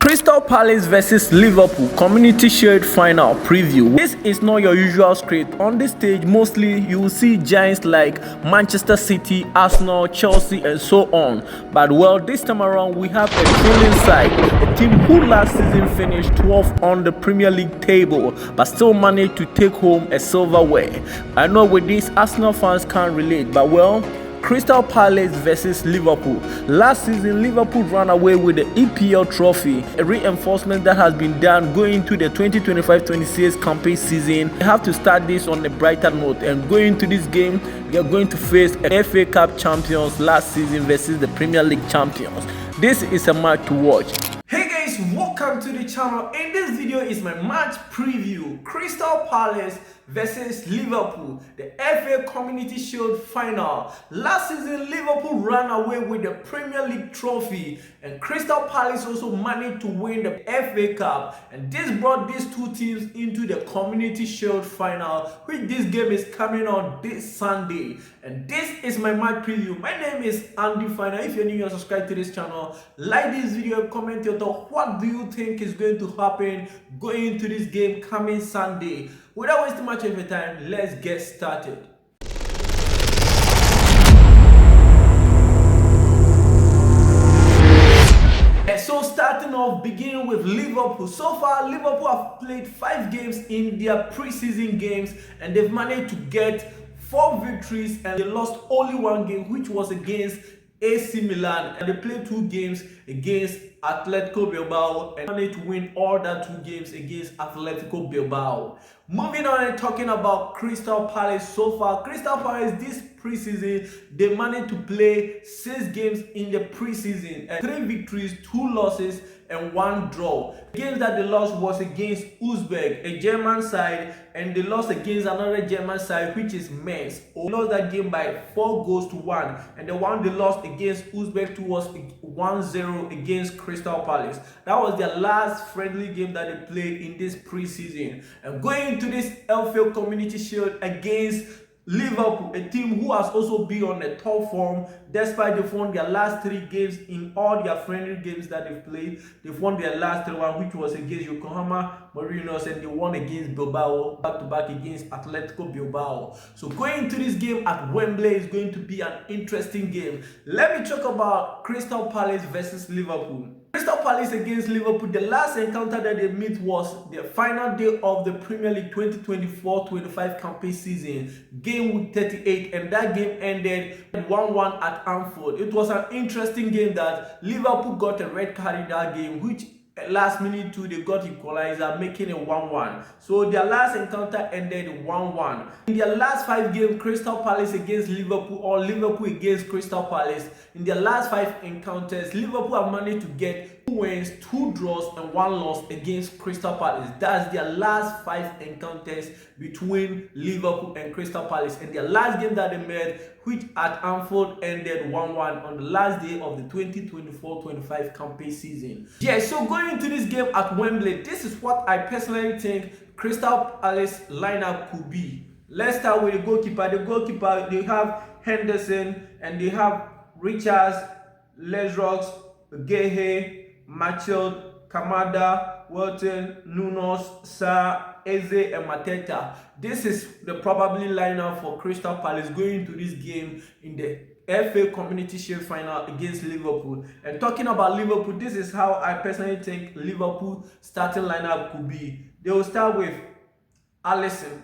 Crystal Palace versus Liverpool Community Shield Final Preview. This is not your usual script. On this stage, mostly you will see giants like Manchester City, Arsenal, Chelsea, and so on. But well, this time around, we have a thrilling side. A team who last season finished 12th on the Premier League table, but still managed to take home a silverware. I know with this, Arsenal fans can't relate, but well, Crystal Palace versus Liverpool. Last season, Liverpool ran away with the EPL trophy, a reinforcement that has been done going to the 2025-26 campaign season. We have to start this on a brighter note, and going into this game, we are going to face a FA Cup champions last season versus the Premier League champions. This is a match to watch. Hey guys, welcome to the channel. In this video is my match preview. Crystal Palace versus Liverpool, the FA Community Shield Final. Last season, Liverpool ran away with the Premier League trophy, and Crystal Palace also managed to win the FA Cup. And this brought these two teams into the Community Shield Final, which this game is coming on this Sunday. And this is my match preview. My name is Andy Finer. If you're new and subscribe to this channel, like this video, comment your thought. What do you think is going to happen going into this game coming Sunday? Without wasting much of your time, let's get started. So starting off, beginning with Liverpool. So far, Liverpool have played 5 games in their preseason games, and they've managed to get 4 victories, and they lost only 1 game, which was against AC Milan, and they played 2 games against Atletico Bilbao and managed to win all that 2 games against Atletico Bilbao. Moving on and talking about Crystal Palace. So far, Crystal Palace this preseason, they managed to play 6 games in the preseason, and 3 victories, 2 losses, and 1 draw. The games that they lost was against Uzbek, a German side, and they lost against another German side, which is Mainz. They lost that game by 4-1, and the one they lost against Uzbek was 1-0 against Crystal Palace. That was their last friendly game that they played in this preseason. And going into this FA Community Shield against Liverpool, a team who has also been on a top form despite they've won their last 3 games in all their friendly games that they've played. They've won their last 3 one, which was against Yokohama Marinos, and they won against Bilbao back-to-back against Atletico Bilbao. So going into this game at Wembley is going to be an interesting game. Let me talk about Crystal Palace versus Liverpool. Crystal Palace against Liverpool, the last encounter that they met was the final day of the Premier League 2024-25 campaign season, game week 38, and that game ended 1-1 at Anfield. It was an interesting game that Liverpool got a red card in that game, which last minute too they got equalizer, making it 1-1. So their last encounter ended 1-1. In their last 5 games, Crystal Palace against Liverpool or Liverpool against Crystal Palace, in their last 5 encounters, Liverpool have managed to get 2 wins, 2 draws, and 1 loss against Crystal Palace. That's their last 5 encounters between Liverpool and Crystal Palace. And their last game that they met, which at Anfield ended 1-1 on the last day of the 2024-25 campaign season. Yeah, so going into this game at Wembley, this is what I personally think Crystal Palace lineup could be. Let's start with the goalkeeper. The goalkeeper, they have Henderson, and they have Richards, Lesrox, Gehe, Machel, Kamada, Wilton, Nunes, Sa, Eze, and Mateta. This is the probably lineup for Crystal Palace going into this game in the FA Community Shield Final against Liverpool. And talking about Liverpool, this is how I personally think Liverpool starting lineup could be. They will start with Alisson.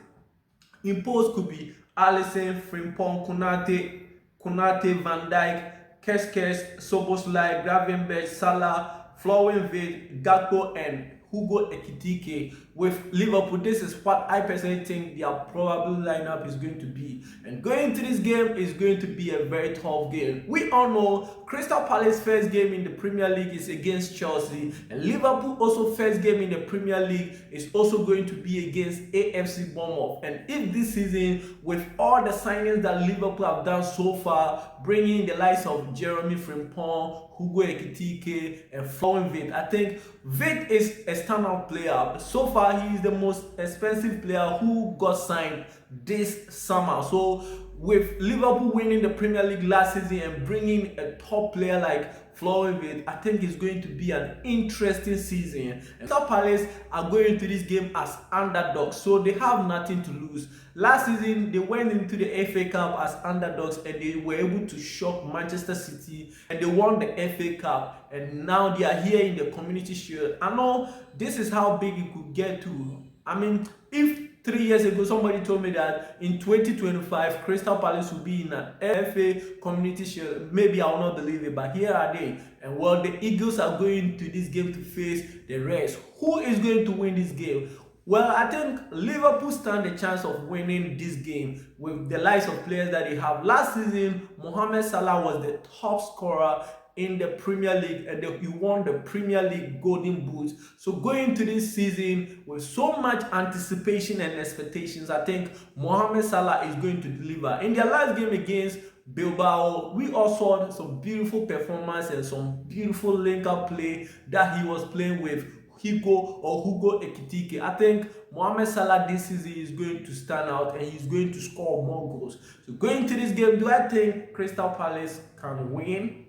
In post could be Alisson, Frimpong, Konate, Van Dijk, Keskes, Soboslai, Gravenberch, Salah, Florian, Gakpo, and Hugo Ekitike. With Liverpool, this is what I personally think their probable lineup is going to be. And going into this game is going to be a very tough game. We all know Crystal Palace first game in the Premier League is against Chelsea, and Liverpool also first game in the Premier League is also going to be against AFC Bournemouth. And if this season, with all the signings that Liverpool have done so far, bringing the likes of Jeremy Frimpong, Hugo Ekitike, and Florian, I think Vic is a standout player. So far, he is the most expensive player who got signed this summer. So with Liverpool winning the Premier League last season and bringing a top player like flowing with, I think it's going to be an interesting season. Crystal Palace are going into this game as underdogs, so they have nothing to lose. Last season, they went into the FA Cup as underdogs and they were able to shock Manchester City and they won the FA Cup, and now they are here in the Community Shield. I know this is how big it could get to. I mean, if 3 years ago somebody told me that in 2025 Crystal Palace will be in an FA Community Shield, maybe I will not believe it, but here are they. And well, the Eagles are going to this game to face the Reds. Who is going to win this game? Well, I think Liverpool stand a chance of winning this game with the likes of players that they have. Last season, Mohamed Salah was the top scorer in the Premier League and he won the Premier League Golden Boot. So going into this season with so much anticipation and expectations, I think Mohamed Salah is going to deliver. In their last game against Bilbao, we all saw some beautiful performance and some beautiful link-up play that he was playing with Hugo Ekitike. I think Mohamed Salah this season is going to stand out and he's going to score more goals. So going to this game, do I think Crystal Palace can win?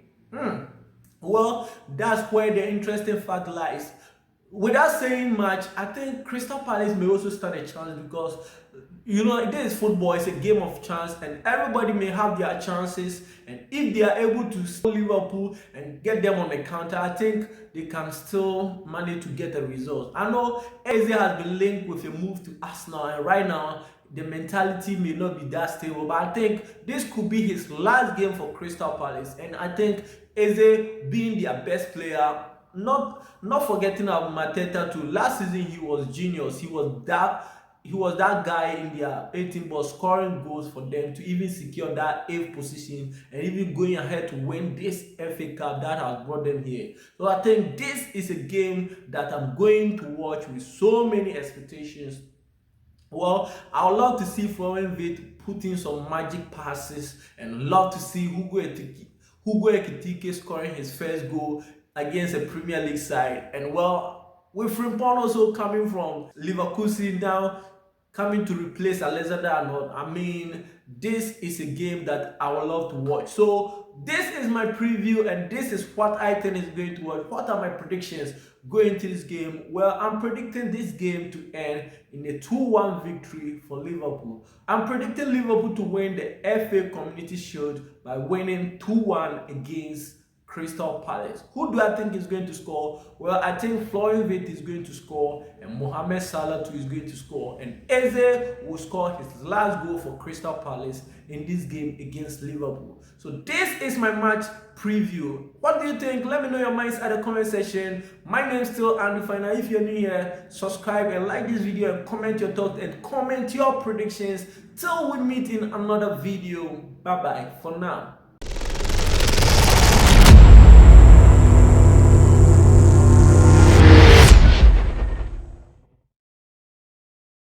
Well, that's where the interesting fact lies. Without saying much, I think Crystal Palace may also stand a chance because, you know, this is football, it's a game of chance and everybody may have their chances, and if they are able to stop Liverpool and get them on the counter, I think they can still manage to get a result. I know Eze has been linked with a move to Arsenal, and right now the mentality may not be that stable, but I think this could be his last game for Crystal Palace, and I think Eze being their best player, not forgetting about Mateta too. Last season he was genius. He was that guy in their 18 ball scoring goals for them to even secure that 8th position and even going ahead to win this FA Cup that has brought them here. So I think this is a game that I'm going to watch with so many expectations. Well, I would love to see Florian Wirtz put in some magic passes and love to see Hugo Ekitike scoring his first goal against a Premier League side. And well, with Frimpong also coming from Leverkusen now, coming to replace Alexander Arnold, I mean, this is a game that I would love to watch. So this is my preview and this is what I think is going to work. What are my predictions going into this game? Well, I'm predicting this game to end in a 2-1 victory for Liverpool. I'm predicting Liverpool to win the FA Community Shield by winning 2-1 against Crystal Palace. Who do I think is going to score? Well, I think Florian Wirtz is going to score and Mohamed Salah too is going to score, and Eze will score his last goal for Crystal Palace in this game against Liverpool. So this is my match preview. What do you think? Let me know your minds at the comment section. My name is still Andy Finer. If you're new here, subscribe and like this video and comment your thoughts and comment your predictions. Till we meet in another video. Bye bye for now.